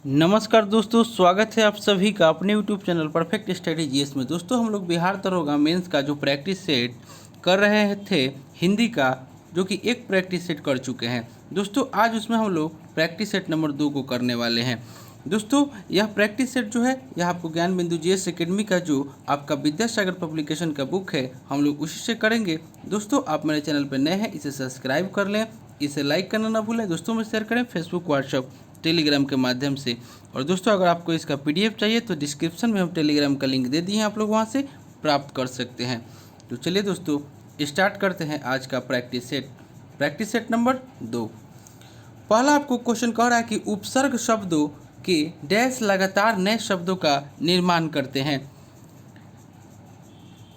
नमस्कार दोस्तों, स्वागत है आप सभी का अपने YouTube channel perfect study GS में। दोस्तों, हम लोग बिहार दरोगा मेंस का जो प्रैक्टिस सेट कर रहे थे हिंदी का, जो कि एक प्रैक्टिस सेट कर चुके हैं। दोस्तों, आज उसमें हम लोग प्रैक्टिस सेट नंबर 2 को करने वाले हैं। दोस्तों, यह प्रैक्टिस सेट जो है यह आपको ज्ञान बिंदु जीएस एकेडमी का जो आपका विद्यासागर पब्लिकेशन का बुक है, हम लोग उसी से करेंगे। दोस्तों, आप मेरे चैनल पर नए हैं, इसे सब्सक्राइब कर लें, इसे लाइक करना ना भूलें, दोस्तों में शेयर करें फेसबुक, व्हाट्सएप, टेलीग्राम के माध्यम से। और दोस्तों, अगर आपको इसका पीडीएफ चाहिए तो डिस्क्रिप्शन में हम टेलीग्राम का लिंक दे दिए हैं, आप लोग वहां से प्राप्त कर सकते हैं। तो चलिए दोस्तों, स्टार्ट करते हैं आज का प्रैक्टिस सेट नंबर 2। पहला आपको क्वेश्चन कह रहा है कि उपसर्ग शब्दों के डैश लगातार नए शब्दों का निर्माण करते हैं।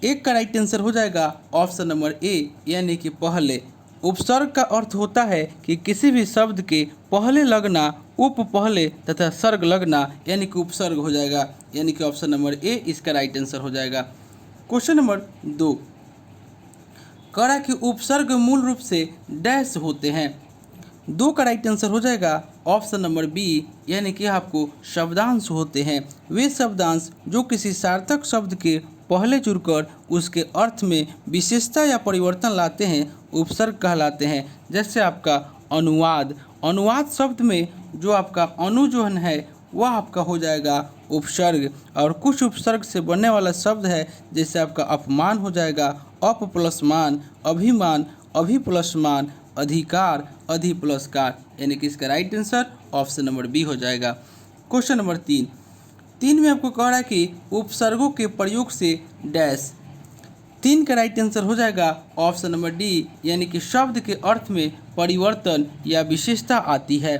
एक का राइट आंसर हो जाएगा ऑप्शन नंबर ए, यानी कि पहले। उपसर्ग का अर्थ होता है कि किसी भी शब्द के पहले लगना, उप पहले तथा सर्ग लगना, यानी कि उपसर्ग हो जाएगा, यानी कि ऑप्शन नंबर ए इसका राइट आंसर हो जाएगा। क्वेश्चन नंबर 2 कह रहा है कि उपसर्ग मूल रूप से डैश होते हैं। 2 का राइट आंसर हो जाएगा ऑप्शन नंबर बी, यानी कि आपको शब्दांश होते हैं। वे शब्दांश जो किसी सार्थक शब्द के पहले जुड़कर उसके अर्थ में विशेषता या परिवर्तन लाते हैं, उपसर्ग कहलाते हैं। जैसे आपका अनुवाद शब्द में जो आपका अनुजोहन है वह आपका हो जाएगा उपसर्ग। और कुछ उपसर्ग से बनने वाला शब्द है, जैसे आपका अपमान हो जाएगा अप प्लस मान, अभिमान अभि प्लस मान, अधिकार अधि प्लस कार, यानी कि इसका right answer option number B हो जाएगा। क्वेश्चन नंबर 3 में आपको कह रहा है कि उपसर्गों के प्रयोग से डैश। 3 का राइट आंसर हो जाएगा ऑप्शन नंबर डी, यानी कि शब्द के अर्थ में परिवर्तन या विशेषता आती है।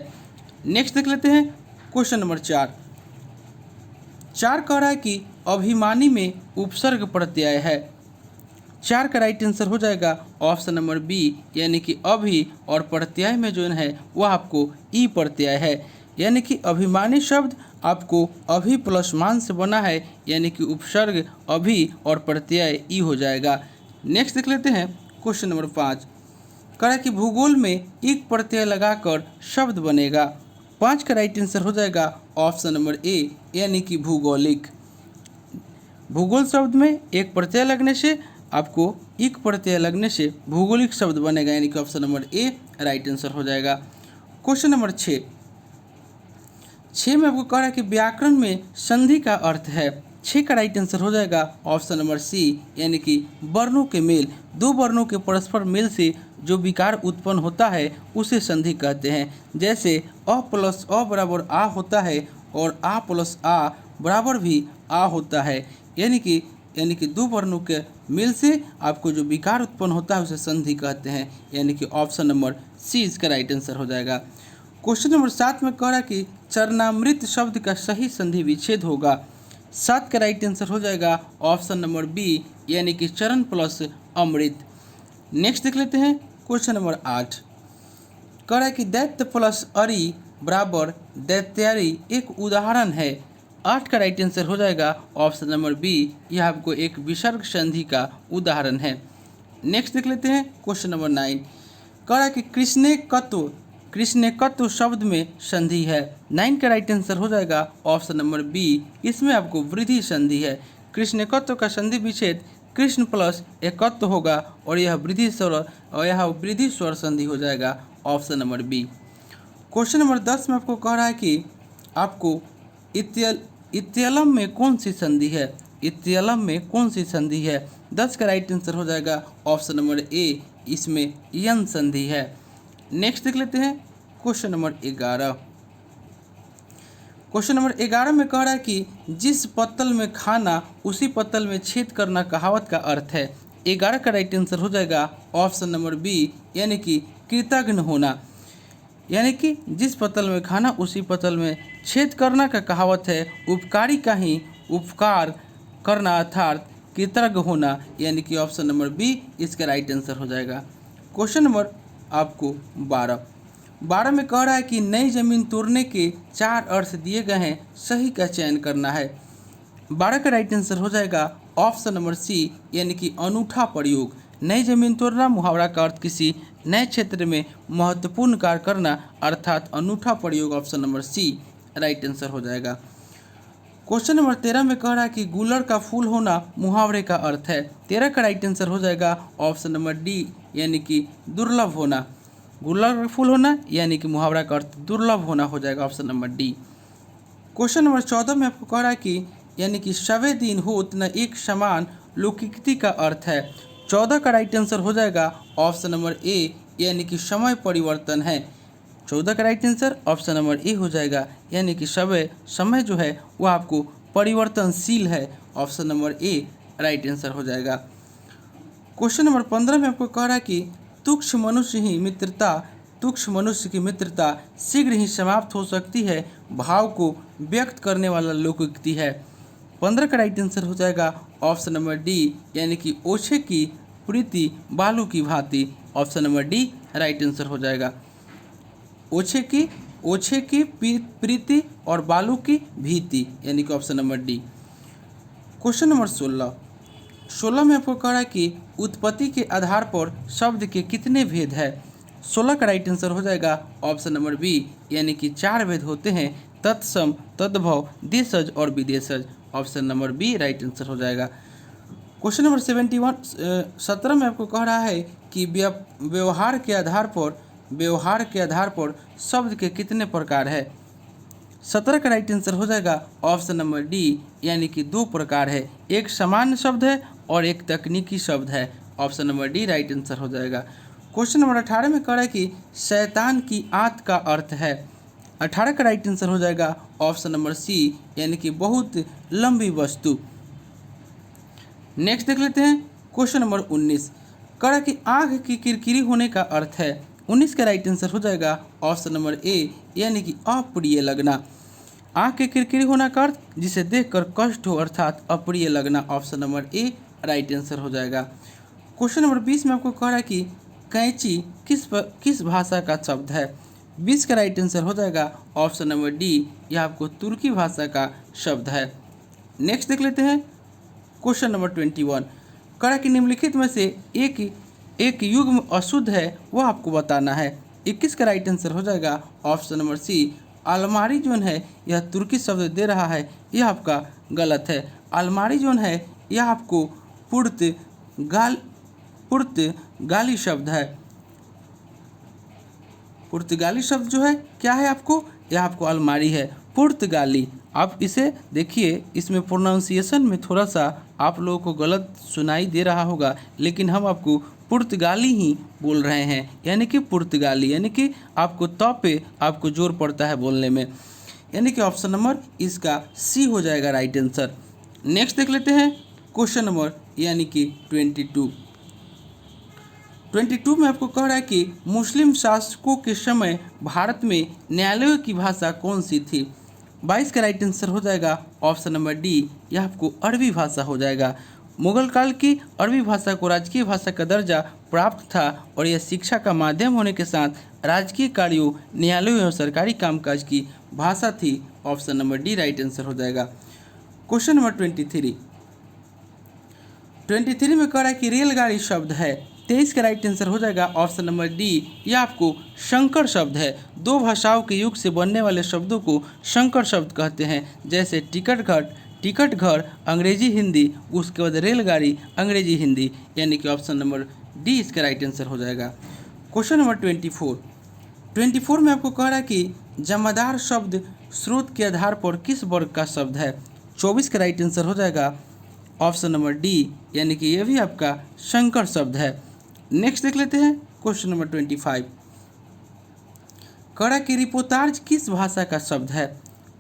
नेक्स्ट देख लेते हैं क्वेश्चन नंबर 4 कह रहा है कि अभिमानी में उपसर्ग प्रत्यय है। 4 का राइट आंसर हो जाएगा ऑप्शन नंबर बी, यानी कि अभि और प्रत्यय में जो है वह आपको ई प्रत्यय है, यानी कि अभिमानी शब्द आपको अभि प्लस मान से बना है, यानी कि उपसर्ग अभि और प्रत्यय ई हो जाएगा। नेक्स्ट देख लेते हैं क्वेश्चन नंबर 5 कह रहा है कि भूगोल में एक प्रत्यय लगाकर शब्द बनेगा। 5 का राइट आंसर हो जाएगा ऑप्शन नंबर ए, यानी कि भूगोलिक। भूगोल शब्द में एक प्रत्यय लगने से आपको एक प्रत्यय लगने से भूगोलिक शब्द बनेगा, यानी कि option number A right answer हो जाएगा। क्वेश्चन नंबर 6 में आपको कह रहा है कि व्याकरण में संधि का अर्थ है। 6 का राइट आंसर हो जाएगा ऑप्शन नंबर सी, यानी कि वर्णों के मेल। 2 वर्णों के परस्पर मेल से जो विकार उत्पन्न होता है उसे संधि कहते हैं। जैसे अ प्लस अ बराबर आ होता है और आ प्लस आ बराबर भी आ होता है, यानी कि 2 वर्णों के मेल से आपको जो विकार उत्पन्न होता है उसे संधि कहते हैं, यानी कि ऑप्शन नंबर सी इसका राइट आंसर हो जाएगा। क्वेश्चन नंबर 7 में कह रहा है कि चरणामृत शब्द का सही संधि विच्छेद होगा। 7 का राइट आंसर हो जाएगा ऑप्शन नंबर बी, यानी कि चरण प्लस अमृत। नेक्स्ट देख लेते हैं क्वेश्चन नंबर 8 कह रहा है कि दैत्य प्लस अरि बराबर दैत्यारी एक उदाहरण है। 8 का राइट आंसर हो जाएगा ऑप्शन नंबर बी, यह आपको एक विसर्ग संधि का उदाहरण है। नेक्स्ट देख लेते हैं क्वेश्चन नंबर 9 कह रहा है कि कृष्णेकत्व शब्द में संधि है। 9 का राइट आंसर हो जाएगा ऑप्शन नंबर बी, इसमें आपको वृद्धि संधि है। कृष्णेकत्व का संधि विच्छेद कृष्ण प्लस एकत्व होगा और यह वृद्धि स्वर संधि हो जाएगा, option number B. Question number 10 में आपको कह रहा है कि आपको इत्यलम में कौन सी संधि है। इत्यलम में कौन सी संधि है। 10 का राइट आंसर हो जाएगा ऑप्शन नंबर ए, इसमें यन संधि है। नेक्स्ट देख लेते हैं क्वेश्चन नंबर 11। क्वेश्चन नंबर 11 में कह रहा है कि जिस पत्तल में खाना उसी पत्तल में छेद करना कहावत का अर्थ है। 11 का राइट आंसर हो जाएगा ऑप्शन नंबर बी, यानी कि कृतघ्न होना, यानी कि जिस पत्तल में खाना उसी पत्तल में छेद करना का कहावत है। उपकारी का ही उपकार करना अर्थात कृतज्ञ होना, यानी कि ऑप्शन नंबर बी इसका राइट आंसर हो जाएगा। क्वेश्चन नंबर आपको 12 में कह रहा है कि नई जमीन तोड़ने के 4 अर्थ दिए गए हैं, सही का चयन करना है। 12 का राइट आंसर हो जाएगा ऑप्शन नंबर सी, यानी कि अनूठा प्रयोग। नई जमीन तोड़ना मुहावरा का अर्थ किसी नए क्षेत्र में महत्वपूर्ण कार्य करना अर्थात अनूठा प्रयोग, option number C right answer हो जाएगा। क्वेश्चन नंबर 13 में कह रहा है कि गुलर का फूल होना मुहावरे का अर्थ है। 13 का राइट आंसर हो जाएगा ऑप्शन नंबर डी, यानी कि दुर्लभ होना। गुलर का फूल होना यानी कि मुहावरा का अर्थ दुर्लभ होना हो जाएगा option number D. Question number 14 में आपको कह रहा है कि यानी कि सवे दिन होत न एक समान लोकोक्ति का अर्थ है। 14 का राइट आंसर हो जाएगा ऑप्शन नंबर ए, यानी कि समय परिवर्तन है। 14 का right answer option number A हो जाएगा, यानी कि समय जो है वो आपको परिवर्तनशील है। Option number A right answer हो जाएगा। क्वेश्चन नंबर 15 में आपको कह रहा है कि तुच्छ मनुष्य की मित्रता शीघ्र ही समाप्त हो सकती है, भाव को व्यक्त करने वाला लोकोक्ति है। 15 का राइट आंसर हो जाएगा ऑप्शन नंबर डी, यानी कि ओछे की प्रीति बालू की भांति। Option number D right answer हो जाएगा। ओछे की प्रीति और बालू की भीति, यानी कि option number D. Question number 16 में आपको कह रहा है कि उत्पत्ति के आधार पर शब्द के कितने भेद है। 16 का राइट आंसर हो जाएगा ऑप्शन नंबर बी, यानी कि 4 भेद होते हैं, तत्सम, तद्भव, देशज और विदेशज। Option number B right answer हो जाएगा। क्वेश्चन नंबर 17 में आपको कह रहा है कि व्यवहार के आधार पर शब्द के कितने प्रकार है। 17 का राइट आंसर हो जाएगा ऑप्शन नंबर डी, यानी कि 2 प्रकार है, एक सामान्य शब्द है और एक तकनीकी शब्द है। Option number D right answer हो जाएगा। क्वेश्चन नंबर 18 में कह रहा है कि शैतान की आंत का अर्थ है। 18 का राइट आंसर हो जाएगा ऑप्शन नंबर सी, यानी कि बहुत लंबी वस्तु। नेक्स्ट देख लेते हैं क्वेश्चन नंबर 19। कह रहा है कि आँख की किरकिरी होने का अर्थ है। 19 का राइट आंसर हो जाएगा ऑप्शन नंबर ए, यानी कि अप्रिय लगना। आँख के किरकिरी होना का अर्थ जिसे देखकर कष्ट हो, अर्थात अप्रिय लगना। Option number A right answer हो जाएगा। क्वेश्चन नंबर 20 में आपको कह रहा है कि कैंची किस भाषा का शब्द है। 20 का राइट आंसर हो जाएगा ऑप्शन नंबर डी, यह आपको तुर्की भाषा का शब्द है। नेक्स्ट देख लेते हैं क्वेश्चन नंबर 21। कह रहा है कि निम्नलिखित में से एक युग्म अशुद्ध है, वह आपको बताना है। 21 का राइट आंसर हो जाएगा ऑप्शन नंबर सी, अलमारी जोन है यह तुर्की शब्द दे रहा है, यह आपका गलत है। अलमारी जोन है यह आपको पुर्तगाली शब्द है। पुर्तगाली शब्द जो है क्या है आपको, यह आपको अलमारी है, पुर्तगाली। आप इसे देखिए, इसमें प्रोनाउंसिएशन में थोड़ा सा आप लोगों को गलत सुनाई दे रहा होगा, लेकिन हम आपको पुर्तगाली ही बोल रहे हैं, यानी कि पुर्तगाली, यानी कि आपको पे आपको जोर पड़ता है बोलने में, यानी कि ऑप्शन नंबर इसका सी हो जाएगा राइट आंसर। नेक्स्ट देख लेते हैं क्वेश्चन नंबर यानी कि 22 में आपको कह रहा है कि मुस्लिम शासकों के समय भारत में न्यायालयों की भाषा कौन सी थी। 22 का राइट आंसर हो जाएगा ऑप्शन नंबर डी, यह आपको अरबी भाषा हो जाएगा। मुगल काल की अरबी भाषा को राजकीय भाषा का दर्जा प्राप्त था और यह शिक्षा का माध्यम होने के साथ राजकीय कार्यों, न्यायालयों और सरकारी कामकाज की भाषा थी। Option number D right answer हो जाएगा। क्वेश्चन नंबर 23 में कह रहा है कि रेलगाड़ी शब्द है। 23 का राइट आंसर हो जाएगा ऑप्शन नंबर डी, यह आपको संकर शब्द है। 2 भाषाओं के युग से बनने वाले शब्दों को संकर शब्द कहते हैं, जैसे टिकट घर अंग्रेजी हिंदी, उसके बाद रेलगाड़ी अंग्रेजी हिंदी, यानी कि ऑप्शन नंबर डी इसका राइट आंसर हो जाएगा। क्वेश्चन नंबर 24 में आपको कह रहा है कि जमादार शब्द स्रोत के आधार पर किस वर्ग का शब्द है। 24 का राइट आंसर हो जाएगा ऑप्शन नंबर डी, यानी कि यह भी आपका संकर शब्द है। नेक्स्ट देख लेते हैं क्वेश्चन नंबर 25। कह रहा है कि रिपोर्टाज किस भाषा का शब्द है।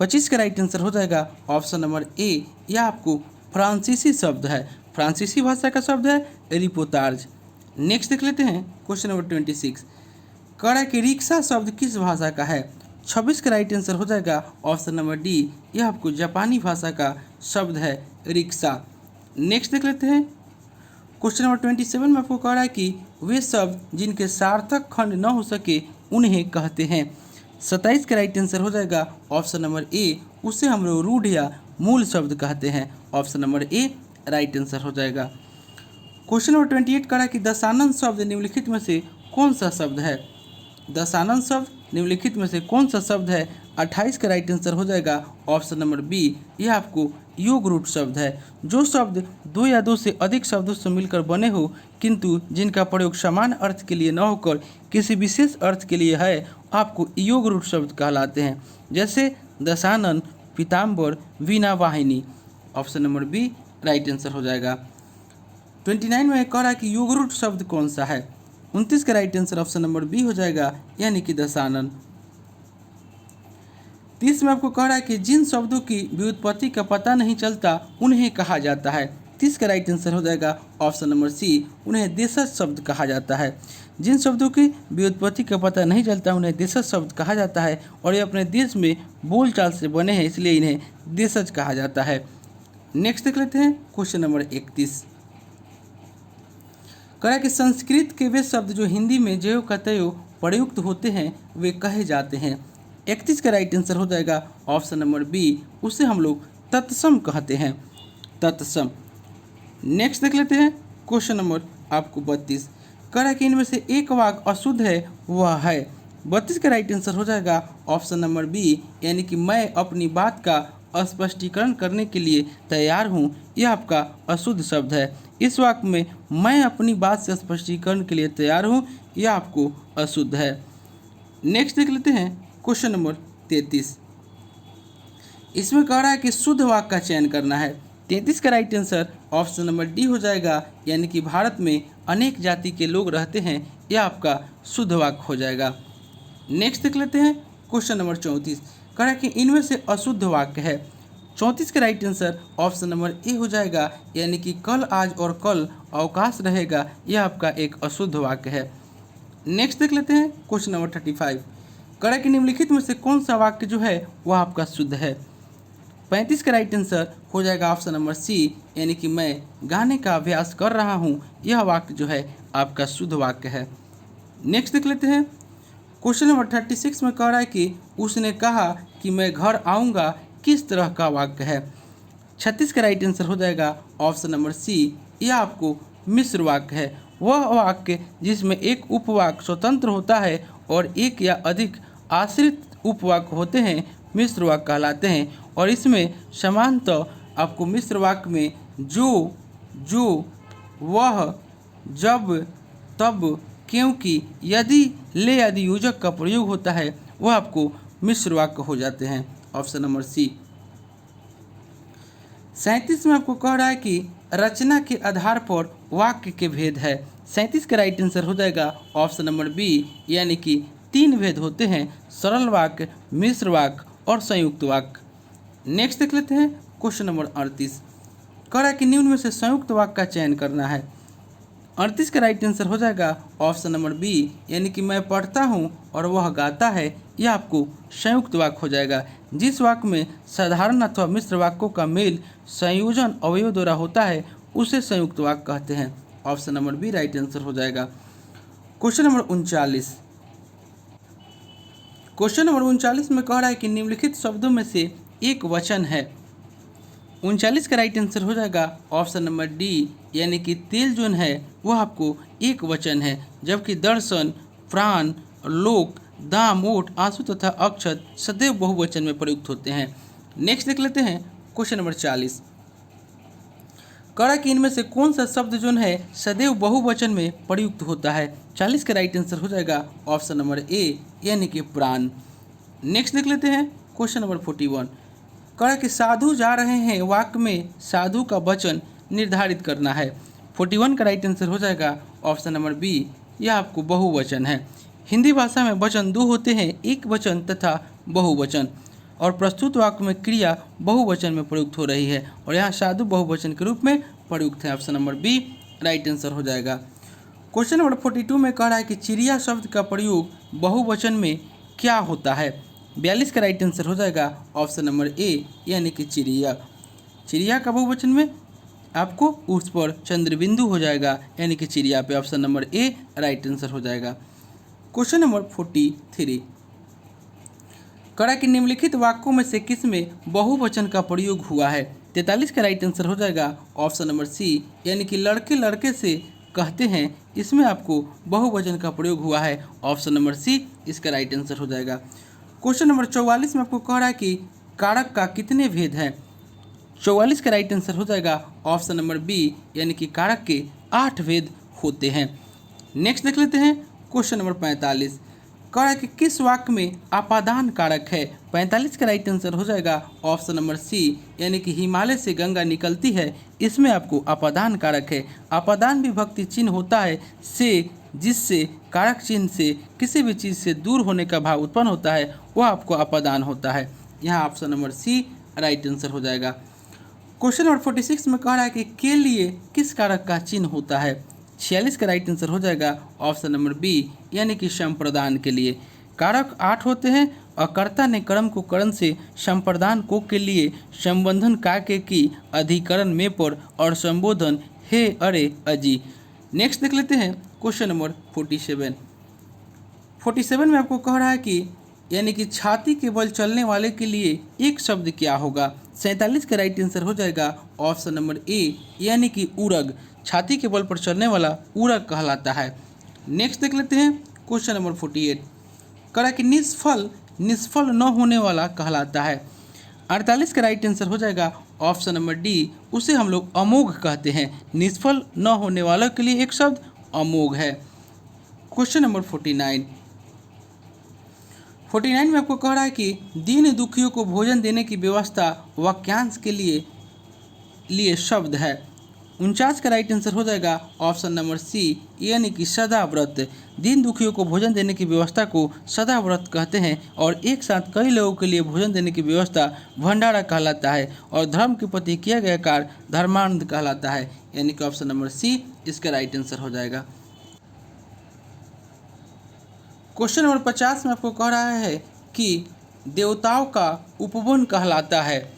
25 का राइट आंसर हो जाएगा ऑप्शन नंबर ए, यह आपको फ्रांसीसी शब्द है, फ्रांसीसी भाषा का शब्द है रिपोर्टाज। नेक्स्ट देख लेते हैं क्वेश्चन नंबर 26। कह रहा है कि रिक्शा शब्द किस भाषा का है। 26 का राइट आंसर हो जाएगा ऑप्शन नंबर डी, यह आपको जापानी भाषा का शब्द है रिक्शा। नेक्स्ट देख लेते हैं क्वेश्चन नंबर 27 में आपको कह रहा है कि वे शब्द जिनके सार्थक खंड न हो सके उन्हें कहते हैं। 27 का राइट आंसर हो जाएगा ऑप्शन नंबर ए, उसे हम लोग रूढ़ या मूल शब्द कहते हैं। Option number A right answer हो जाएगा। क्वेश्चन नंबर 28 कह रहा है कि दशानंद शब्द निम्नलिखित में से कौन सा शब्द है। दशानंद शब्द निम्नलिखित में से कौन सा शब्द है, 28 का राइट आंसर हो जाएगा ऑप्शन नंबर बी। यह आपको योग रूट शब्द है। जो शब्द दो या दो से अधिक शब्दों से मिलकर बने हो किंतु जिनका प्रयोग समान अर्थ के लिए न होकर किसी विशेष अर्थ के लिए है, आपको योग रूट शब्द कहलाते हैं। जैसे दशानन, पीताम्बर, वीणा वाहिनी। Option number B right answer हो जाएगा। 29 में कह रहा है कि योग रूट शब्द कौन सा है। 29 का right answer option number B हो जाएगा, यानी कि दशानन। 30 में आपको कह रहा है कि जिन शब्दों की व्युत्पत्ति का पता नहीं चलता उन्हें कहा जाता है। 30 का राइट आंसर हो जाएगा ऑप्शन नंबर सी, उन्हें देशज शब्द कहा जाता है। जिन शब्दों की व्युत्पत्ति का पता नहीं चलता उन्हें देशज शब्द कहा जाता है और ये अपने देश में बोलचाल से बने हैं, इसलिए इन्हें देशज कहा जाता है। नेक्स्ट देख लेते हैं क्वेश्चन नंबर 31। कह रहा है कि संस्कृत के वे शब्द जो हिंदी में ज्यों का त्यों प्रयुक्त होते हैं वे कहे जाते हैं। 31 का राइट आंसर हो जाएगा ऑप्शन नंबर बी, उसे हम लोग तत्सम कहते हैं, तत्सम। नेक्स्ट देख लेते हैं क्वेश्चन नंबर आपको 32। कह रहा है कि इनमें से एक वाक्य अशुद्ध है वह है। 32 का राइट आंसर हो जाएगा ऑप्शन नंबर बी, यानी कि मैं अपनी बात का स्पष्टीकरण करने के लिए तैयार हूँ, यह आपका अशुद्ध शब्द है। इस वाक्य में मैं अपनी बात से स्पष्टीकरण के लिए तैयार हूँ, यह आपको अशुद्ध है। नेक्स्ट देख लेते हैं क्वेश्चन नंबर 33। इसमें कह रहा है कि शुद्ध वाक्य का चयन करना है। 33 का right answer option number D हो जाएगा, यानी कि भारत में अनेक जाति के लोग रहते हैं, यह आपका शुद्ध वाक्य हो जाएगा। नेक्स्ट देख लेते हैं क्वेश्चन नंबर 34। कह रहा है कि इनमें से अशुद्ध वाक्य है। 34 का right answer option number A हो जाएगा, यानी कि कल, आज और कल अवकाश रहेगा, यह आपका एक अशुद्ध वाक्य है। नेक्स्ट देख लेते हैं क्वेश्चन नंबर 35। कह रहा है कि निम्नलिखित में से कौन सा वाक्य जो है वह आपका शुद्ध है। 35 का राइट आंसर हो जाएगा ऑप्शन नंबर सी, यानी कि मैं गाने का अभ्यास कर रहा हूँ, यह वाक्य जो है आपका शुद्ध वाक्य है। नेक्स्ट देख लेते हैं क्वेश्चन नंबर 36 में कह रहा है कि उसने कहा कि मैं घर आऊँगा, किस तरह का वाक्य है। 36 का राइट आंसर हो जाएगा ऑप्शन नंबर सी, यह आपको मिश्र वाक्य है। वह वाक्य जिसमें एक उपवाक्य स्वतंत्र होता है और एक या अधिक आश्रित उपवाक्य होते हैं मिश्र वाक्य कहलाते हैं। और इसमें समानतः आपको मिश्र वाक्य में जो, वह, जब, तब, क्योंकि, यदि, ले आदि योजक का प्रयोग होता है, वह आपको मिश्र वाक्य हो जाते हैं। ऑप्शन नंबर सी। 37 में आपको कह रहा है कि रचना के आधार पर वाक्य के भेद है। 37 का राइट आंसर हो जाएगा ऑप्शन नंबर बी, यानी कि 3 भेद होते हैं, सरल वाक्य, मिश्र वाक्य और संयुक्त वाक्य। नेक्स्ट देख लेते हैं क्वेश्चन नंबर 38। कह रहा है कि निम्न में से संयुक्त वाक्य का चयन करना है। 38 का राइट आंसर हो जाएगा ऑप्शन नंबर बी, यानी कि मैं पढ़ता हूँ और वह गाता है, यह आपको संयुक्त वाक्य हो जाएगा। जिस वाक्य में साधारण अथवा मिश्र वाक्यों का मेल संयोजन अवयव द्वारा होता है उसे संयुक्त वाक्य कहते हैं। Option number B right answer हो जाएगा। Question number 39। क्वेश्चन नंबर 39 में कह रहा है कि निम्नलिखित शब्दों में से एक वचन है। 39 का राइट आंसर हो जाएगा ऑप्शन नंबर डी, यानी कि तेल जोन है वह आपको एक वचन है, जबकि दर्शन, प्राण, लोक, दाम, ओट, आंसू तथा अक्षत सदैव बहुवचन में प्रयुक्त होते हैं। नेक्स्ट देख लेते हैं क्वेश्चन नंबर 40। कह रहा है कि इनमें से कौन सा शब्द जो है सदैव बहुवचन में प्रयुक्त होता है। 40 का राइट आंसर हो जाएगा ऑप्शन नंबर ए, यानी कि प्राण। नेक्स्ट देख लेते हैं क्वेश्चन नंबर 41। कह रहा है कि साधु जा रहे हैं वाक्य में साधु का वचन निर्धारित करना है। 41 का राइट आंसर हो जाएगा ऑप्शन नंबर बी, यह आपको बहुवचन है। हिंदी भाषा में वचन 2 होते हैं, एक वचन तथा बहुवचन, और प्रस्तुत वाक्य में क्रिया बहुवचन में प्रयुक्त हो रही है और यहाँ साधु बहुवचन के रूप में प्रयुक्त है। Option number B right answer हो जाएगा। क्वेश्चन नंबर 42 में कह रहा है कि चिड़िया शब्द का प्रयोग बहुवचन में क्या होता है। 42 का राइट आंसर हो जाएगा ऑप्शन नंबर ए, यानी कि चिड़िया। चिड़िया का बहुवचन में आपको उस पर चंद्रबिंदु हो जाएगा, यानी कि चिड़िया पे। Option number A right answer हो जाएगा। Question number 43। कह रहा है कि निम्नलिखित वाक्यों में से किस में बहुवचन का प्रयोग हुआ है। 43 का राइट आंसर हो जाएगा ऑप्शन नंबर सी, यानी कि लड़के लड़के से कहते हैं, इसमें आपको बहुवचन का प्रयोग हुआ है। ऑप्शन नंबर सी इसका राइट आंसर हो जाएगा। क्वेश्चन नंबर 44 में आपको कह रहा है कि कारक का कितने भेद हैं। 44 का राइट आंसर हो जाएगा ऑप्शन नंबर बी, यानी कि कारक के 8 भेद होते हैं। नेक्स्ट देख लेते हैं क्वेश्चन नंबर 45। कह रहा है कि किस वाक्य में अपादान कारक है। 45 का राइट आंसर हो जाएगा ऑप्शन नंबर सी, यानी कि हिमालय से गंगा निकलती है, इसमें आपको अपादान कारक है। अपादान विभक्ति चिन्ह होता है से, जिससे कारक चिन्ह से किसी भी चीज़ से दूर होने का भाव उत्पन्न होता है, वह आपको अपादान होता है। यहाँ option number C right answer हो जाएगा। क्वेश्चन नंबर 46 में कह रहा है कि के लिए किस कारक का चिन्ह होता है। 46 का राइट आंसर हो जाएगा ऑप्शन नंबर बी, यानी कि संप्रदान के लिए। कारक 8 होते हैं और कर्ता ने कर्म को करण से संप्रदान को के लिए संबंधन का के की अधिकरण में पर और संबोधन हे अरे अजी। नेक्स्ट देख लेते हैं क्वेश्चन नंबर 47। 47 में आपको कह रहा है कि यानी कि छाती के बल चलने वाले के लिए एक शब्द क्या होगा। 47 का राइट आंसर हो जाएगा ऑप्शन नंबर ए, यानी कि उरग। छाती के बल पर चलने वाला उरग कहलाता है। नेक्स्ट देख लेते हैं क्वेश्चन नंबर 48। कह रहा है कि निष्फल न होने वाला कहलाता है। 48 का राइट आंसर हो जाएगा ऑप्शन नंबर डी, उसे हम लोग अमोघ कहते हैं। निष्फल न होने वालों के लिए एक शब्द अमोघ है। क्वेश्चन नंबर 49 में आपको कह रहा है कि दीन दुखियों को भोजन देने की व्यवस्था वाक्यांश के लिए शब्द है। 49 का राइट आंसर हो जाएगा ऑप्शन नंबर सी, यानी कि सदाव्रत। दीन दुखियों को भोजन देने की व्यवस्था को सदाव्रत कहते हैं और एक साथ कई लोगों के लिए भोजन देने की व्यवस्था भंडारा कहलाता है और धर्म के प्रति किया गया कार्य धर्मांध कहलाता है, यानी कि ऑप्शन नंबर सी इसका राइट आंसर हो जाएगा। क्वेश्चन नंबर 50 में आपको कह रहा है कि देवताओं का उपवन कहलाता है।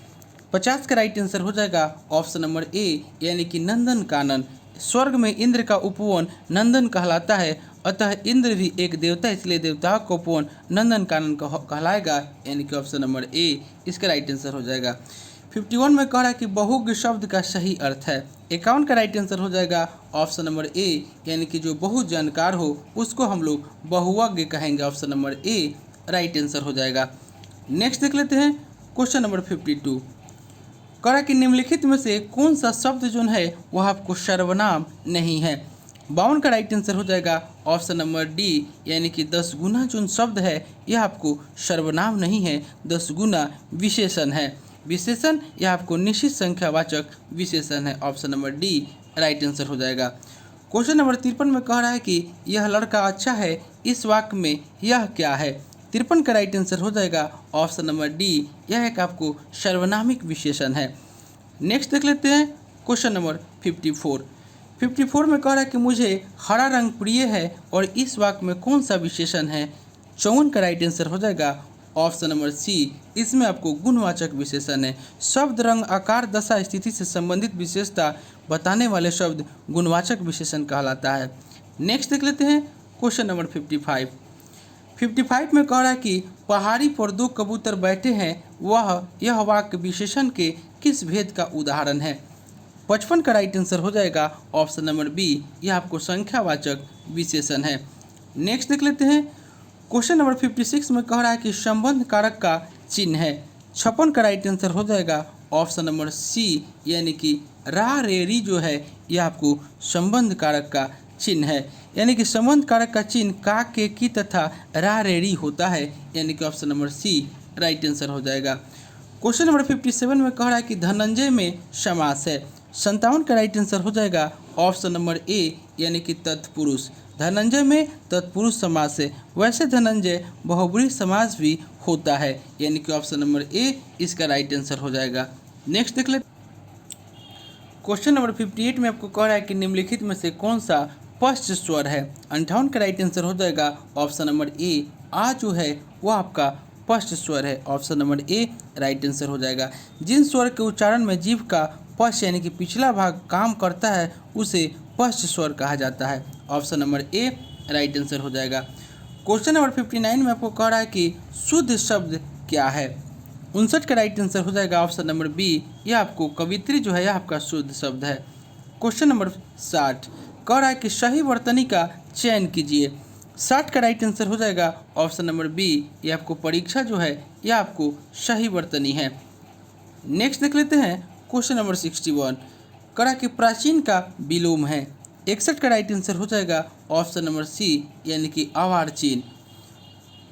50 का राइट आंसर हो जाएगा ऑप्शन नंबर ए, यानी कि नंदन कानन। स्वर्ग में इंद्र का उपवन नंदन कहलाता है, अतः इंद्र भी एक देवता, इसलिए देवताओं का उपवन नंदन कानन कहलाएगा, यानी कि ऑप्शन नंबर ए इसका राइट आंसर हो जाएगा। 51 में कह रहा है कि बहुज्ञ शब्द का सही अर्थ है। 51 का राइट आंसर हो जाएगा ऑप्शन नंबर ए, यानी कि जो बहुत जानकार हो उसको हम लोग बहुज्ञ कहेंगे। Option number A right answer हो जाएगा। नेक्स्ट देख लेते हैं क्वेश्चन नंबर 52। कह रहा है कि निम्नलिखित में से कौन सा शब्द जो है वह आपको सर्वनाम नहीं है। 52 का राइट आंसर हो जाएगा ऑप्शन नंबर डी, यानी कि 10 गुना जो शब्द है यह आपको सर्वनाम नहीं है, 10 गुना विशेषण है। विशेषण यह आपको निश्चित संख्यावाचक विशेषण है। Option number D right answer हो जाएगा। क्वेश्चन नंबर 53 में कह रहा है कि यह लड़का अच्छा है, इस वाक्य में यह क्या है। 53 का राइट आंसर हो जाएगा ऑप्शन नंबर डी, यह एक आपको सर्वनामिक विशेषण है। नेक्स्ट देख लेते हैं क्वेश्चन नंबर 54। 54 में कह रहा है कि मुझे हरा रंग प्रिय है और इस वाक्य में कौन सा विशेषण है। 54 का राइट आंसर हो जाएगा ऑप्शन नंबर सी, इसमें आपको गुणवाचक विशेषण है। शब्द, रंग, आकार, दशा, स्थिति से संबंधित विशेषता बताने वाले शब्द गुणवाचक विशेषण कहलाता है। नेक्स्ट देख लेते हैं क्वेश्चन नंबर 55। 55 में कह रहा है कि पहाड़ी पर 2 कबूतर बैठे हैं, यह वाक्य विशेषण के किस भेद का उदाहरण है। 55 का राइट आंसर हो जाएगा ऑप्शन नंबर बी, यह आपको संख्यावाचक विशेषण है। नेक्स्ट देख लेते हैं क्वेश्चन नंबर 56 में कह रहा है कि संबंध कारक का चिन्ह है। 56 का राइट आंसर हो जाएगा ऑप्शन नंबर सी, यानी कि रा रे री जो है यह आपको संबंध कारक का चिन्ह है, यानी कि संबंध कारक का चिन्ह का, के, की तथा रा रे री होता है, यानी कि option number C right answer हो जाएगा। क्वेश्चन नंबर 57 में कह रहा है कि धनंजय में समास है। 57 का राइट आंसर हो जाएगा ऑप्शन नंबर ए, यानी कि तत्पुरुष। धनंजय में तत्पुरुष समास है, वैसे धनंजय बहुब्रीहि समास भी होता है, यानी कि ऑप्शन नंबर ए इसका राइट आंसर हो जाएगा। नेक्स्ट देख ले क्वेश्चन नंबर 58 में आपको कह रहा है कि निम्नलिखित में से कौन सा पश्च स्वर है। 58 का राइट आंसर हो जाएगा ऑप्शन नंबर ए, आ जो है वो आपका पश्च स्वर है। Option number A right answer हो जाएगा। जिन स्वर के उच्चारण में जीभ का पश्च यानी कि पिछला भाग काम करता है उसे पश्च स्वर कहा जाता है। Option number A right answer हो जाएगा। क्वेश्चन नंबर 59 में आपको कह रहा है कि शुद्ध शब्द क्या है। 59 का राइट आंसर हो जाएगा ऑप्शन नंबर बी, यह आपको कवित्री जो है यह आपका शुद्ध शब्द है। क्वेश्चन नंबर 60 कह रहा है कि सही वर्तनी का चयन कीजिए। 60 का राइट आंसर हो जाएगा ऑप्शन नंबर बी। ये आपको परीक्षा जो है ये आपको सही बरतनी है। नेक्स्ट देख लेते हैं क्वेश्चन नंबर 61। कड़ा कि प्राचीन का विलोम है। 61 का राइट आंसर हो जाएगा ऑप्शन नंबर सी यानी कि अवार्चीन।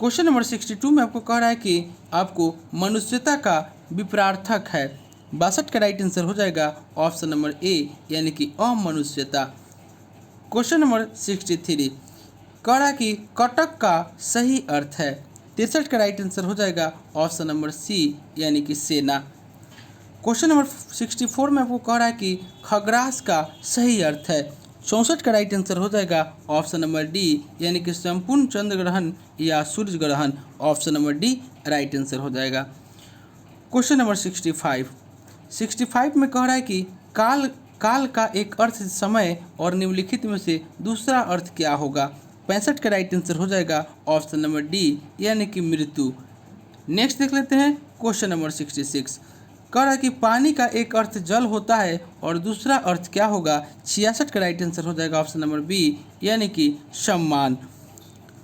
क्वेश्चन नंबर 62 में आपको कह रहा है कि आपको मनुष्यता का विपरार्थक है। 62 का राइट आंसर हो जाएगा ऑप्शन नंबर ए यानी कि अमनुष्यता। क्वेश्चन नंबर 63 कह रहा है कि कटक का सही अर्थ है। 63 का राइट आंसर हो जाएगा ऑप्शन नंबर सी यानी कि सेना। क्वेश्चन नंबर 64 में आपको कह रहा है कि खग्रास का सही अर्थ है। 64 का राइट आंसर हो जाएगा ऑप्शन नंबर डी यानी कि संपूर्ण चंद्र ग्रहण या सूर्य ग्रहण। Option number D right answer हो जाएगा। क्वेश्चन नंबर 65 में कह रहा है कि काल का एक अर्थ समय और निम्नलिखित में से दूसरा अर्थ क्या होगा। 65 का राइट आंसर हो जाएगा ऑप्शन नंबर डी यानी कि मृत्यु। नेक्स्ट देख लेते हैं क्वेश्चन नंबर 66। कह रहा है कि पानी का एक अर्थ जल होता है और दूसरा अर्थ क्या होगा। 66 का राइट आंसर हो जाएगा ऑप्शन नंबर बी यानी कि सम्मान।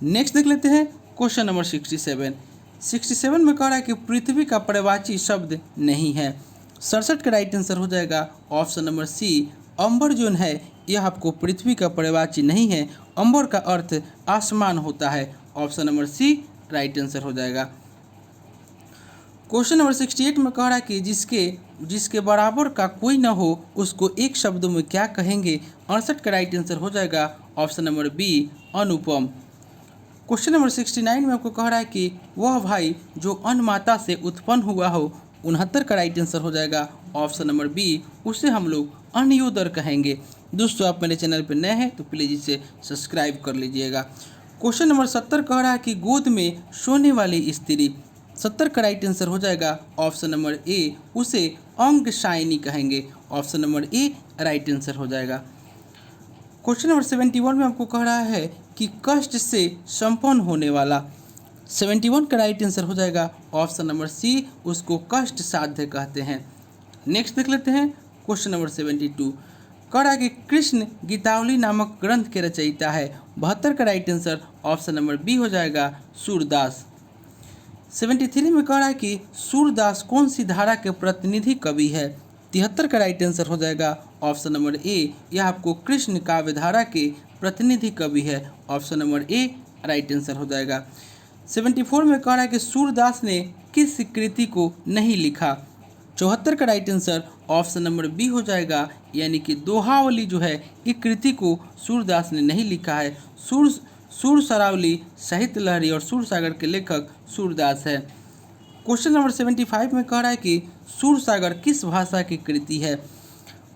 नेक्स्ट देख लेते हैं क्वेश्चन नंबर 67 में कह रहा है कि पृथ्वी का पर्यायवाची शब्द नहीं है। 67 का राइट आंसर हो जाएगा ऑप्शन नंबर सी अंबर जो है यह आपको पृथ्वी का पर्यायवाची नहीं है। अंबर का अर्थ आसमान होता है। Option number C right answer हो जाएगा। क्वेश्चन नंबर 68 में कह रहा है कि जिसके बराबर का कोई न हो उसको एक शब्द में क्या कहेंगे। 68 का राइट आंसर हो जाएगा ऑप्शन नंबर बी अनुपम। क्वेश्चन नंबर 69 में आपको कह रहा है कि वह भाई जो अन्नमाता से उत्पन्न हुआ हो। 69 का राइट आंसर हो जाएगा ऑप्शन नंबर बी उसे हम लोग अन्योदर कहेंगे। दोस्तों आप मेरे चैनल पर नए हैं तो प्लीज़ इसे सब्सक्राइब कर लीजिएगा। क्वेश्चन नंबर 70 कह रहा है कि गोद में सोने वाली स्त्री। 70 का राइट आंसर हो जाएगा ऑप्शन नंबर ए उसे अंगशायनी कहेंगे। Option number A right answer हो जाएगा। क्वेश्चन नंबर 71 में आपको कह रहा है कि कष्ट से संपन्न होने वाला। 71 का राइट आंसर हो जाएगा ऑप्शन नंबर सी उसको कष्ट साध्य कहते हैं। नेक्स्ट देख लेते हैं क्वेश्चन नंबर 72। कह रहा है कि कृष्ण गीतावली नामक ग्रंथ के रचयिता है। 72 का right answer option number B हो जाएगा सूरदास। 73 में कह रहा है कि सूरदास कौन सी धारा के प्रतिनिधि कवि है। 73 का राइट आंसर हो जाएगा ऑप्शन नंबर ए यह आपको कृष्ण काव्य धारा के प्रतिनिधि कवि है। Option number A right answer हो जाएगा। 74 में कह रहा है कि सूरदास ने किस कृति को नहीं लिखा। 74 का right answer option number B हो जाएगा यानी कि दोहावली जो है ये कृति को सूरदास ने नहीं लिखा है। सूर सरावली साहित्य लहरी और सूर सागर के लेखक सूरदास है। क्वेश्चन नंबर 75 में कह रहा है कि सूर सागर किस भाषा की कृति है।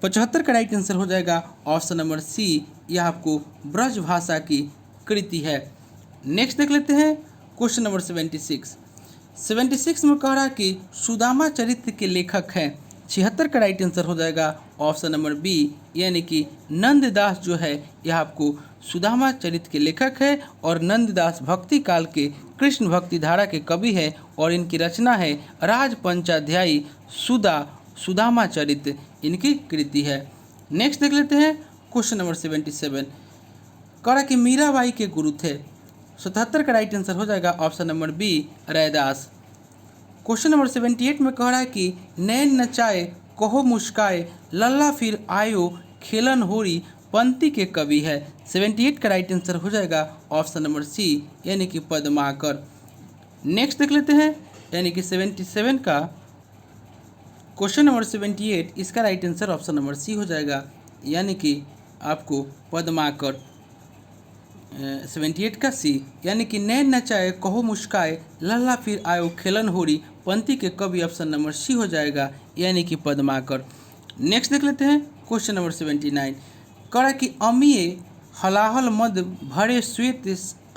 75 का राइट आंसर हो जाएगा ऑप्शन नंबर सी यह आपको ब्रज भाषा की कृति है। नेक्स्ट देख लेते हैं क्वेश्चन नंबर 76 में कह रहा है कि सुदामा चरित्र के लेखक हैं। 76 का राइट आंसर हो जाएगा ऑप्शन नंबर बी यानी कि नंददास जो है यह आपको सुदामा चरित्र के लेखक है और नंददास भक्ति काल के कृष्ण भक्ति धारा के कवि है और इनकी रचना है राजपंचाध्यायी सुदामा चरित्र इनकी कृति है। नेक्स्ट देख लेते हैं क्वेश्चन नंबर 77। कह रहा कि मीराबाई के गुरु थे। 77 का राइट आंसर हो जाएगा option number B Raidas. Question number 78 में कह रहा है कि नैन नचाए कहो मुस्काए लल्ला फिर आयो खेलन होरी पंक्ति के कवि है। 78 का राइट आंसर हो जाएगा ऑप्शन नंबर सी यानी कि पद्माकर। नेक्स्ट देख लेते हैं यानी कि 77 का क्वेश्चन नंबर 78 इसका right answer option number C हो जाएगा यानी कि आपको पद्माकर। 78 का सी यानी कि नैन नचाए कहो मुस्काए लल्ला फिर आयो खेलन होरी पंक्ति के कवि ऑप्शन नंबर सी हो जाएगा यानी कि पद्माकर। नेक्स्ट देख लेते हैं क्वेश्चन नंबर 79। कह कि अमीय हलाहल मद भरे श्वेत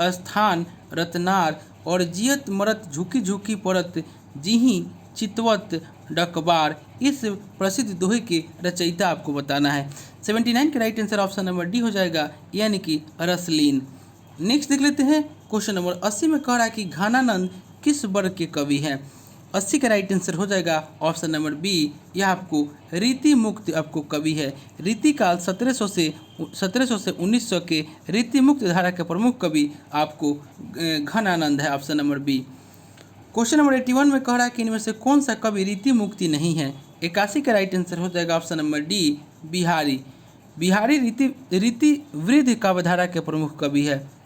स्थान रत्नार और जियत मरत झुकी झुकी परत जिही चितवत डकबार। इस प्रसिद्ध दोहे के रचयिता आपको बताना है। 79 का right answer option number D हो जाएगा यानी कि रसलीन। नेक्स्ट देख लेते हैं क्वेश्चन नंबर 80 में कह रहा है कि घनानंद किस वर्ग के कवि हैं। 80 का राइट आंसर हो जाएगा ऑप्शन नंबर बी, यह आपको रीति मुक्त आपको कवि है। रीतिकाल 1700 से 1900 के रीति मुक्त धारा के प्रमुख कवि आपको घनानंद है, option number B. Question number 81 में कह रहा है कि इनमें से कौन सा कवि रीति मुक्ति नहीं है। 81 का राइट आंसर हो जाएगा option number D, Bihari. Bihari रीति वृद्धि काव्यधारा के प्रमुख कवि है।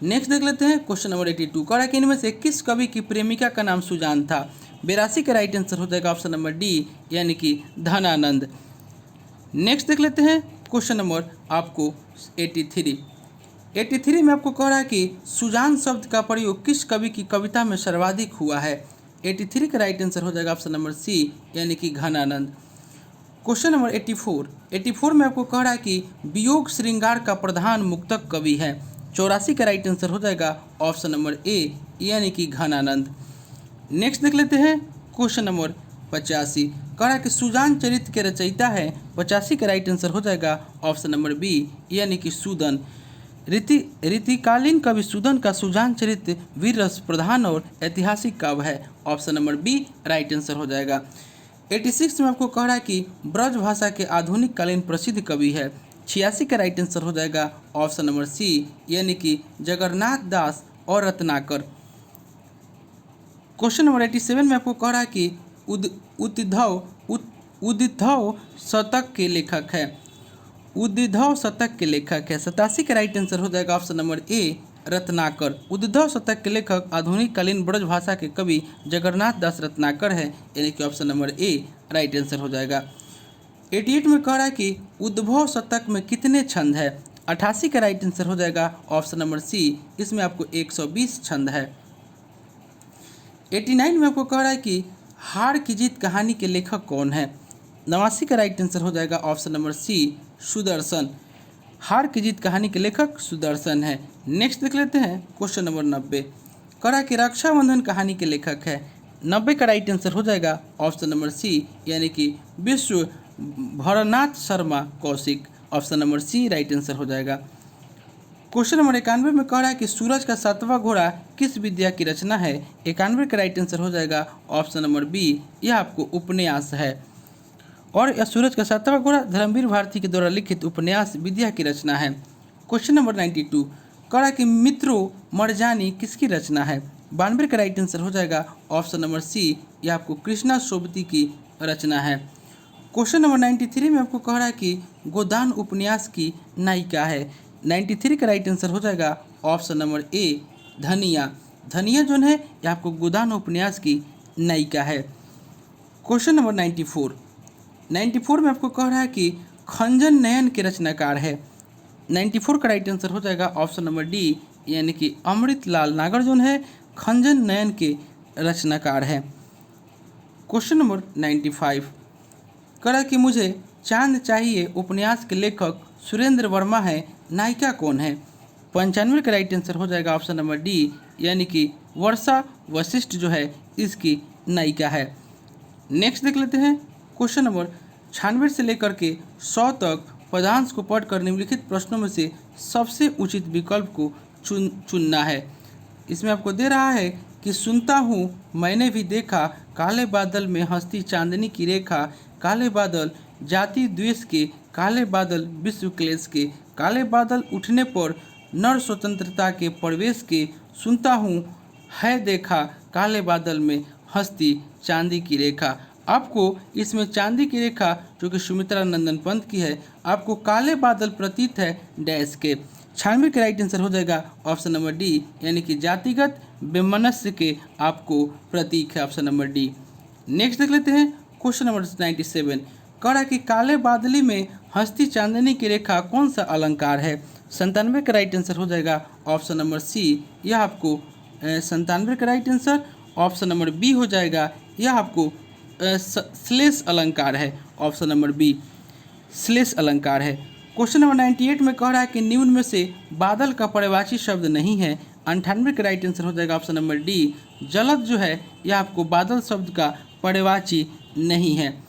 नेक्स्ट देख लेते हैं क्वेश्चन नंबर 82 कह रहा है कि इनमें से किस कवि की प्रेमिका का नाम सुजान था। 82 का राइट आंसर हो जाएगा ऑप्शन नंबर डी, यानी कि धनानंद। नेक्स्ट देख लेते हैं क्वेश्चन नंबर आपको 83 में आपको कह रहा है कि सुजान शब्द का प्रयोग किस कवि की कविता में सर्वाधिक हुआ है। 83 का राइट आंसर हो जाएगा ऑप्शन नंबर सी, यानी कि घनानंद। क्वेश्चन नंबर 84 में आपको कह रहा है कि वियोग श्रृंगार का प्रधान मुक्तक कवि है। 84 का राइट आंसर हो जाएगा ऑप्शन नंबर ए, यानी कि घनानंद। नेक्स्ट देख लेते हैं क्वेश्चन नंबर 85 कह रहा है कि सुजान चरित्र के रचयिता है। 85 का राइट आंसर हो जाएगा ऑप्शन नंबर बी, यानी कि सूदन। रीतिकालीन कवि सूदन का सुजान चरित्र वीर रस प्रधान और ऐतिहासिक काव्य है, option number B right answer हो जाएगा। 86 में आपको कह रहा है कि ब्रज भाषा के आधुनिक कालीन प्रसिद्ध कवि है। 86 का राइट आंसर हो जाएगा ऑप्शन नंबर सी, यानी कि जगन्नाथ दास और रत्नाकर। क्वेश्चन नंबर 87 में आपको कह रहा है कि उद्भव शतक के लेखक है। उद्भव शतक के लेखक है। 87 का राइट आंसर हो जाएगा ऑप्शन नंबर ए, रत्नाकर। उद्भव शतक के लेखक आधुनिक कालीन ब्रज भाषा के कवि जगन्नाथ दास रत्नाकर है, यानी कि option number A right answer हो जाएगा। 88 में कह रहा है कि उद्भव शतक में कितने छंद है। 88 का राइट आंसर हो जाएगा ऑप्शन नंबर सी, इसमें आपको 120 छंद है। 89 में आपको कह रहा है कि हार की जीत कहानी के लेखक कौन है। 89 का राइट आंसर हो जाएगा ऑप्शन नंबर सी, सुदर्शन। हार की जीत कहानी के लेखक सुदर्शन है। नेक्स्ट देख लेते हैं क्वेश्चन नंबर 90 कह रहा है कि रक्षाबंधन कहानी के लेखक है। 90 का राइट आंसर हो जाएगा ऑप्शन नंबर सी, यानी कि Vishwambharnath Sharma Kaushik. Option number C right answer हो जाएगा। क्वेश्चन नंबर 91 में कह रहा है कि सूरज का 7वां घोड़ा किस विद्या की रचना है। 91 का राइट आंसर हो जाएगा ऑप्शन नंबर बी, यह आपको उपन्यास है। और यह सूरज का 7वां घोड़ा धर्मवीर भारती के द्वारा लिखित उपन्यास विद्या की रचना है। क्वेश्चन नंबर 92 कह रहा है कि मित्रों मरजानी किसकी रचना है। 92 का राइट आंसर हो जाएगा ऑप्शन नंबर सी, यह आपको कृष्णा सोबती की रचना है। क्वेश्चन नंबर 93 में आपको कह रहा है कि गोदान उपन्यास की नायिका है। 93 का राइट आंसर हो जाएगा ऑप्शन नंबर ए, धनिया। धनिया जो है यह आपको गोदान उपन्यास की नायिका है। क्वेश्चन नंबर 94 में आपको कह रहा है कि खंजन नयन के रचनाकार है। 94 का राइट आंसर हो जाएगा ऑप्शन नंबर डी, यानी कि अमृतलाल नागार्जुन है खंजन नयन के रचनाकार है। क्वेश्चन नंबर 95 कह रहा है कि मुझे चांद चाहिए उपन्यास के लेखक सुरेंद्र वर्मा है, नायिका कौन है। 95 का राइट आंसर हो जाएगा ऑप्शन नंबर डी, यानी कि वर्षा वशिष्ठ जो है इसकी नायिका है। नेक्स्ट देख लेते हैं क्वेश्चन नंबर 96 से लेकर के 100 तक पदांश को पढ़कर निम्नलिखित प्रश्नों में से सबसे उचित विकल्प को चुनना है। इसमें आपको दे रहा है कि सुनता हूँ मैंने भी देखा, काले बादल में हंसती चांदनी की रेखा, काले बादल जाति द्वेष के, काले बादल विश्व क्लेश के, काले बादल उठने पर नर स्वतंत्रता के प्रवेश के, सुनता हूँ है देखा काले बादल में हंसती चांदी की रेखा। आपको इसमें चांदी की रेखा जो कि सुमित्रा नंदन पंत की है, आपको काले बादल प्रतीत है डैश के। 96 का राइट आंसर हो जाएगा ऑप्शन नंबर डी, यानी कि जातिगत वैमनस्य के आपको प्रतीक है, ऑप्शन नंबर डी। नेक्स्ट देख लेते हैं क्वेश्चन नंबर 97 कह रहा है कि काले बादली में हंसती चांदनी की रेखा कौन सा अलंकार है। 97 का राइट आंसर हो जाएगा ऑप्शन नंबर सी, यह आपको 97 का right answer option number B हो जाएगा, यह आपको श्लेष अलंकार है, ऑप्शन नंबर बी श्लेष अलंकार है। क्वेश्चन नंबर 98 में कह रहा है कि निम्न में से बादल का पर्यायवाची शब्द नहीं है। 98 का राइट आंसर हो जाएगा ऑप्शन नंबर डी, जलद जो है यह आपको बादल शब्द का पर्यायवाची नहीं है।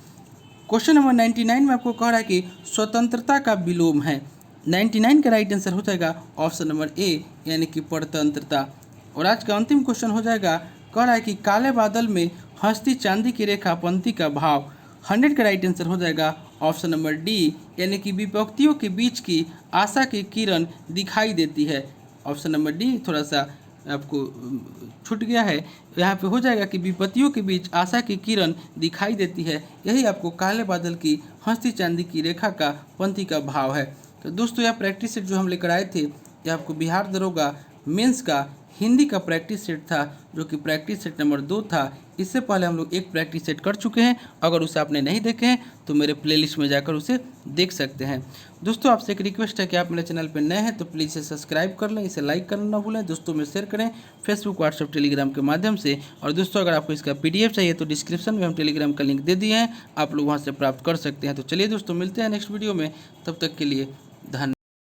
क्वेश्चन नंबर 99 में आपको कह रहा है कि स्वतंत्रता का विलोम है। 99 का राइट आंसर हो जाएगा ऑप्शन नंबर ए, यानी कि परतंत्रता। और आज का अंतिम क्वेश्चन हो जाएगा कह रहा है कि काले बादल में हंसती चांदी की रेखा पंक्ति का भाव। 100 का राइट आंसर हो जाएगा ऑप्शन नंबर डी, यानी कि विपत्तियों के बीच की आशा की किरण दिखाई देती है। ऑप्शन नंबर डी थोड़ा सा आपको छूट गया है, यहाँ पे हो जाएगा कि विपत्तियों के बीच आशा की किरण दिखाई देती है। यही आपको काले बादल की हंसती चांदी की रेखा का पंक्ति का भाव है। तो दोस्तों यह प्रैक्टिस सेट जो हम लेकर आए थे, यह आपको बिहार दरोगा मेंस का हिंदी का प्रैक्टिस सेट था, जो कि प्रैक्टिस सेट नंबर 2 था। इससे पहले हम लोग एक प्रैक्टिस सेट कर चुके हैं। अगर उसे आपने नहीं देखे हैं तो मेरे प्लेलिस्ट में जाकर उसे देख सकते हैं। दोस्तों आपसे एक रिक्वेस्ट है कि आप मेरे चैनल पर नए हैं तो प्लीज़ इसे सब्सक्राइब कर लें, इसे लाइक करना ना भूलें, दोस्तों में शेयर करें फेसबुक, व्हाट्सएप, टेलीग्राम के माध्यम से। और दोस्तों अगर आपको इसका PDF चाहिए तो डिस्क्रिप्शन में हम टेलीग्राम का लिंक दे दिए हैं, आप लोग वहाँ से प्राप्त कर सकते हैं। तो चलिए दोस्तों मिलते हैं नेक्स्ट वीडियो में, तब तक के लिए धन्यवाद।